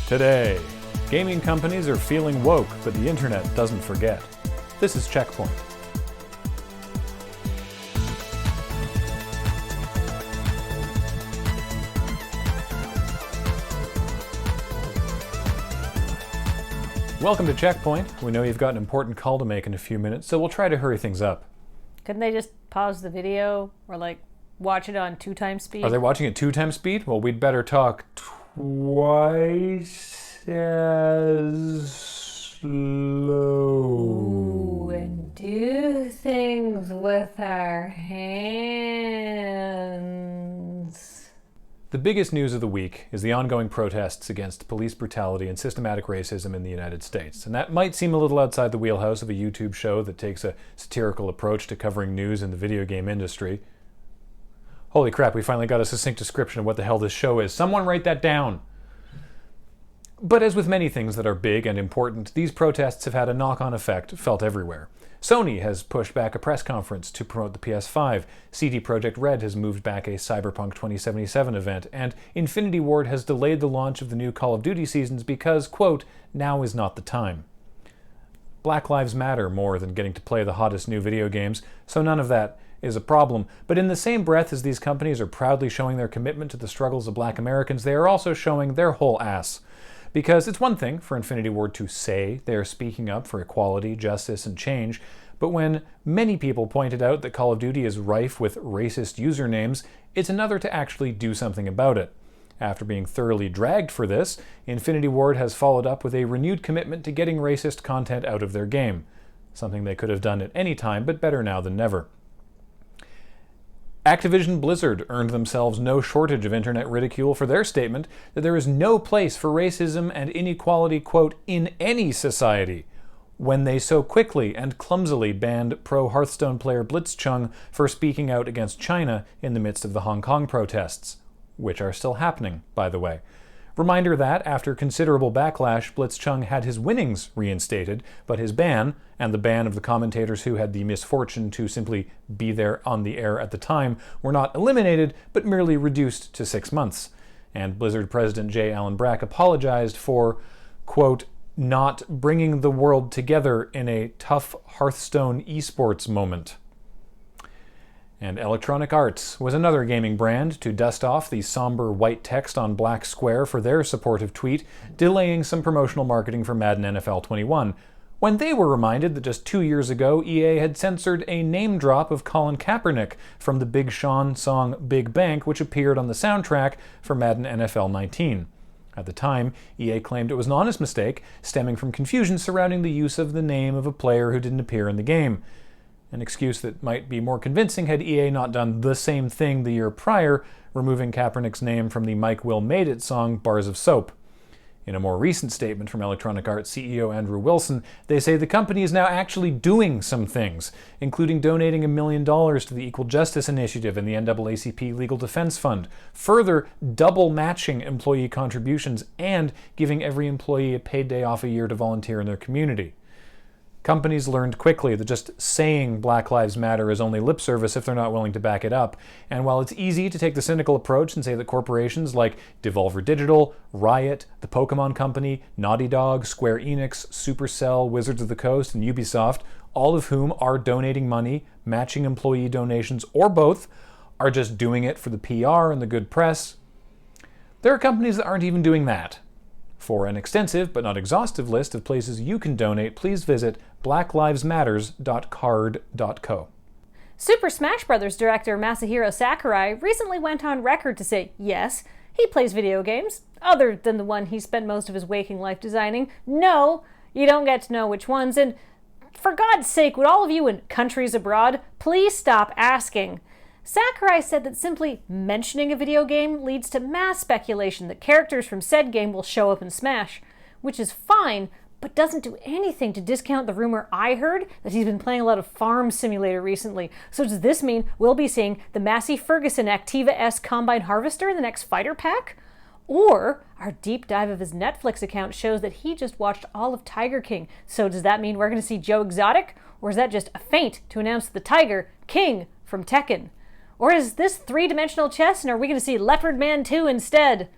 Today, gaming companies are feeling woke, but the internet doesn't forget. This is CheckPoint. Welcome to CheckPoint. We know you've got an important call to make in a few minutes, so we'll try to hurry things up. Couldn't they just pause the video or watch it on 2x speed? Are they watching at 2x speed? Well, we'd better talk twice as slow. Ooh, and do things with our hands. The biggest news of the week is the ongoing protests against police brutality and systematic racism in the United States. And that might seem a little outside the wheelhouse of a YouTube show that takes a satirical approach to covering news in the video game industry. Holy crap, we finally got a succinct description of what the hell this show is. Someone write that down! But as with many things that are big and important, these protests have had a knock-on effect felt everywhere. Sony has pushed back a press conference to promote the PS5, CD Projekt Red has moved back a Cyberpunk 2077 event, and Infinity Ward has delayed the launch of the new Call of Duty seasons because, quote, now is not the time. Black Lives Matter more than getting to play the hottest new video games, so none of that is a problem. But in the same breath as these companies are proudly showing their commitment to the struggles of Black Americans, they are also showing their whole ass. Because it's one thing for Infinity Ward to say they are speaking up for equality, justice, and change, but when many people pointed out that Call of Duty is rife with racist usernames, it's another to actually do something about it. After being thoroughly dragged for this, Infinity Ward has followed up with a renewed commitment to getting racist content out of their game. Something they could have done at any time, but better now than never. Activision Blizzard earned themselves no shortage of internet ridicule for their statement that there is no place for racism and inequality, quote, in any society, when they so quickly and clumsily banned pro-Hearthstone player Blitzchung for speaking out against China in the midst of the Hong Kong protests, which are still happening, by the way. Reminder that, after considerable backlash, Blitzchung had his winnings reinstated, but his ban, and the ban of the commentators who had the misfortune to simply be there on the air at the time, were not eliminated, but merely reduced to 6 months. And Blizzard President J. Allen Brack apologized for, quote, not bringing the world together in a tough Hearthstone esports moment. And Electronic Arts was another gaming brand to dust off the somber white text on black square for their supportive tweet, delaying some promotional marketing for Madden NFL 21, when they were reminded that just 2 years ago EA had censored a name drop of Colin Kaepernick from the Big Sean song Big Bank, which appeared on the soundtrack for Madden NFL 19. At the time, EA claimed it was an honest mistake, stemming from confusion surrounding the use of the name of a player who didn't appear in the game. An excuse that might be more convincing had EA not done the same thing the year prior, removing Kaepernick's name from the Mike Will Made It song Bars of Soap. In a more recent statement from Electronic Arts CEO Andrew Wilson, they say the company is now actually doing some things, including donating $1 million to the Equal Justice Initiative and the NAACP Legal Defense Fund, further double matching employee contributions and giving every employee a paid day off a year to volunteer in their community. Companies learned quickly that just saying Black Lives Matter is only lip service if they're not willing to back it up. And while it's easy to take the cynical approach and say that corporations like Devolver Digital, Riot, the Pokemon Company, Naughty Dog, Square Enix, Supercell, Wizards of the Coast, and Ubisoft, all of whom are donating money, matching employee donations, or both, are just doing it for the PR and the good press, there are companies that aren't even doing that. For an extensive but not exhaustive list of places you can donate, please visit blacklivesmatters.card.co. Super Smash Bros. Director Masahiro Sakurai recently went on record to say, yes, he plays video games, other than the one he spent most of his waking life designing. No, you don't get to know which ones, and for God's sake, would all of you in countries abroad please stop asking? Sakurai said that simply mentioning a video game leads to mass speculation that characters from said game will show up in Smash, which is fine, but doesn't do anything to discount the rumor I heard that he's been playing a lot of Farm Simulator recently. So does this mean we'll be seeing the Massey Ferguson Activa-S Combine Harvester in the next fighter pack? Or our deep dive of his Netflix account shows that he just watched all of Tiger King. So does that mean we're going to see Joe Exotic? Or is that just a feint to announce the Tiger, King from Tekken? Or is this three-dimensional chess and are we going to see Leopard Man 2 instead?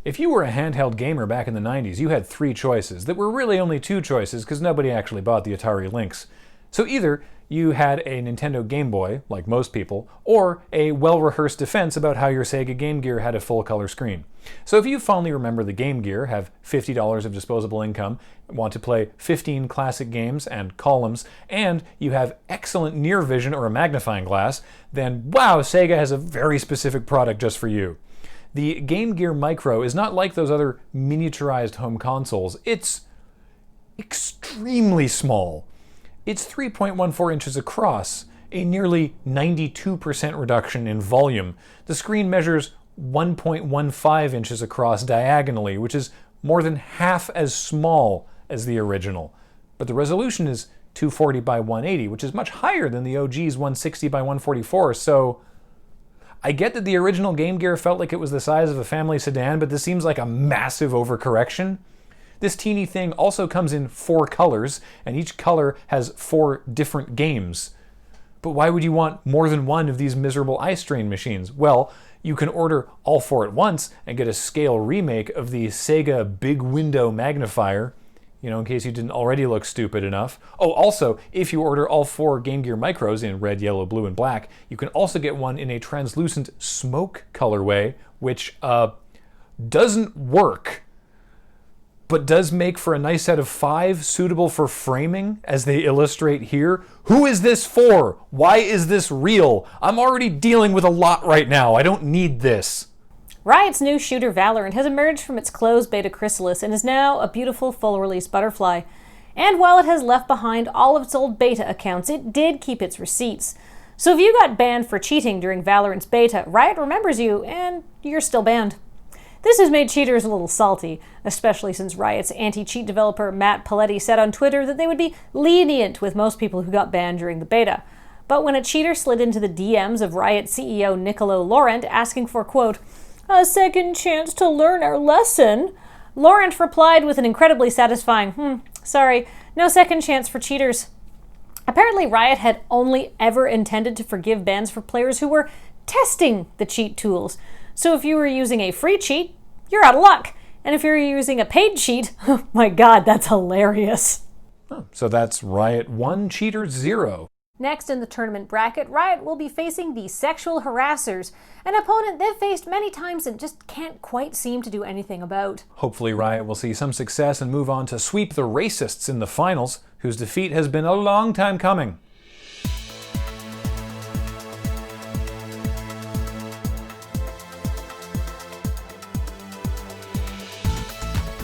If you were a handheld gamer back in the 90s, you had three choices that were really only two choices because nobody actually bought the Atari Lynx. So either you had a Nintendo Game Boy, like most people, or a well-rehearsed defense about how your Sega GameGear had a full-color screen. So if you fondly remember the GameGear, have $50 of disposable income, want to play 15 classic games and columns, and you have excellent near vision or a magnifying glass, then wow, Sega has a very specific product just for you. The GameGear Micro is not like those other miniaturized home consoles. It's extremely small. It's 3.14 inches across, a nearly 92% reduction in volume. The screen measures 1.15 inches across diagonally, which is more than half as small as the original. But the resolution is 240 by 180, which is much higher than the OG's 160 by 144, so I get that the original GameGear felt like it was the size of a family sedan, but this seems like a massive overcorrection. This teeny thing also comes in 4 colors, and each color has 4 different games. But why would you want more than one of these miserable eye strain machines? Well, you can order all 4 at once and get a scale remake of the Sega Big Window Magnifier, in case you didn't already look stupid enough. Oh, also, if you order all 4 GameGear Micros in red, yellow, blue, and black, you can also get one in a translucent smoke colorway, which doesn't work, but does make for a nice set of 5 suitable for framing, as they illustrate here. Who is this for? Why is this real? I'm already dealing with a lot right now. I don't need this. Riot's new shooter Valorant has emerged from its closed beta chrysalis and is now a beautiful full-release butterfly. And while it has left behind all of its old beta accounts, it did keep its receipts. So if you got banned for cheating during Valorant's beta, Riot remembers you, and you're still banned. This has made cheaters a little salty, especially since Riot's anti-cheat developer Matt Paletti said on Twitter that they would be lenient with most people who got banned during the beta. But when a cheater slid into the DMs of Riot CEO Nicolo Laurent asking for, quote, a second chance to learn our lesson, Laurent replied with an incredibly satisfying, sorry, no second chance for cheaters. Apparently Riot had only ever intended to forgive bans for players who were testing the cheat tools. So if you were using a free cheat, you're out of luck. And if you're using a paid cheat, oh my god, that's hilarious. Oh, so that's Riot 1, Cheater 0. Next in the tournament bracket, Riot will be facing the Sexual Harassers, an opponent they've faced many times and just can't quite seem to do anything about. Hopefully Riot will see some success and move on to sweep the Racists in the finals, whose defeat has been a long time coming.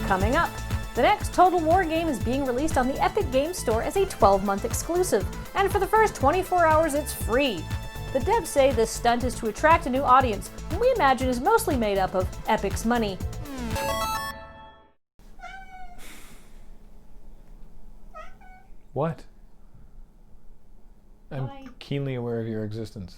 Coming up, the next Total War game is being released on the Epic Games Store as a 12-month exclusive, and for the first 24 hours it's free. The devs say this stunt is to attract a new audience, who we imagine is mostly made up of Epic's money. What? I'm keenly aware of your existence.